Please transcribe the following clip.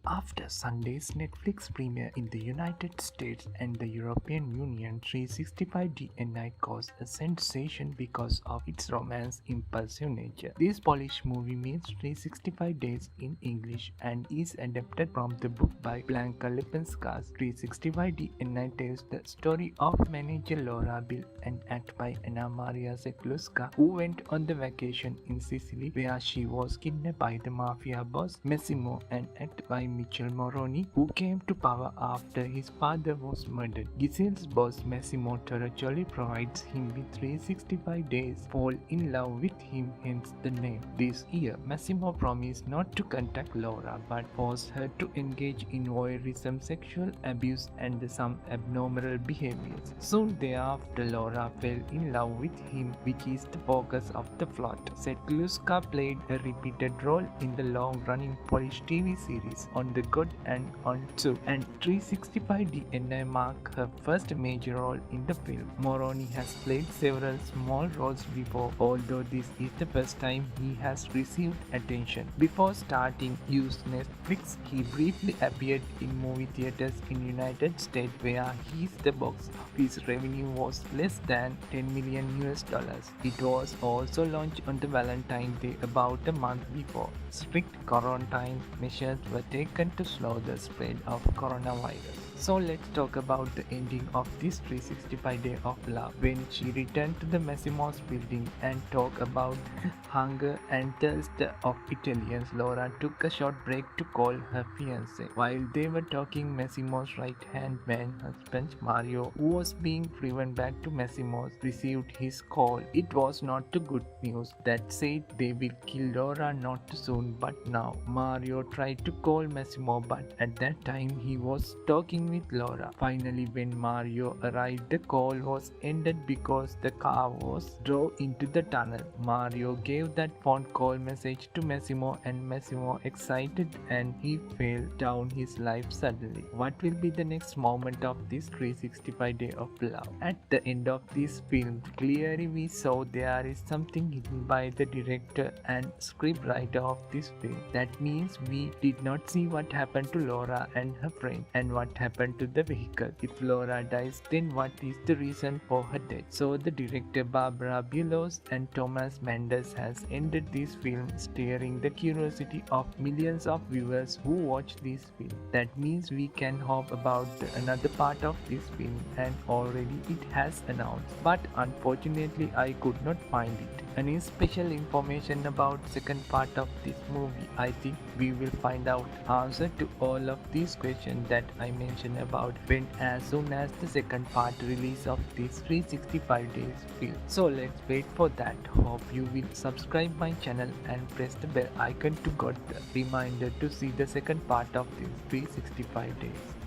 After Sunday's Netflix premiere in the United States and the European Union, 365 DNI caused a sensation because of its romance impulsive nature. This Polish movie means 365 Days in English and is adapted from the book by Blanka Lipinska's 365 DNI tells the story of manager Laura Bill, an act by Anna Maria Zakluska, who went on the vacation in Sicily where she was kidnapped by the mafia boss Massimo, and act by Michel Moroni, who came to power after his father was murdered. Giselle's boss Massimo Torricelli provides him with 365 days, fall in love with him, hence the name. This year, Massimo promised not to contact Laura but forced her to engage in voyeurism, sexual abuse, and some abnormal behaviors. Soon thereafter, Laura fell in love with him, which is the focus of the plot. Zakluska played a repeated role in the long-running Polish TV series On the Good and On Two, and 365 DNI marked her first major role in the film. Moroni has played several small roles before, although this is the first time he has received attention. Before starting use Netflix, he briefly appeared in movie theaters in United States where the box office revenue was less than 10 million US dollars. It was also launched on the Valentine's Day about a month before. Strict quarantine measures were taken to slow the spread of coronavirus. So let's talk about the ending of this 365 Day of Love. When she returned to the Massimo's building and talked about hunger and thirst of Italians, Laura took a short break to call her fiancé. While they were talking, Massimo's right-hand man, husband Mario, who was being driven back to Massimo's, received his call. It was not the good news that said they will kill Laura not soon but now. Mario tried to call Massimo, but at that time he was talking with Laura. Finally, when Mario arrived, the call was ended because the car was drove into the tunnel. Mario gave that phone call message to Massimo, and Massimo excited and he fell down his life suddenly. What will be the next moment of this 365 Day of Love? At the end of this film, clearly we saw there is something hidden by the director and scriptwriter of this film. That means we did not see what happened to Laura and her friend and what happened to the vehicle. If Laura dies, then what is the reason for her death? So the director Barbara Bulos and Thomas Mendes has ended this film, stirring the curiosity of millions of viewers who watch this film. That means we can hope about another part of this film, and already it has announced. But unfortunately I could not find it. Any special information about second part of this movie? I think we will find out answer to all of these questions that I mentioned about when as soon as the second part release of this 365 days film. So let's wait for that. Hope you will subscribe my channel and press the bell icon to get the reminder to see the second part of this 365 days.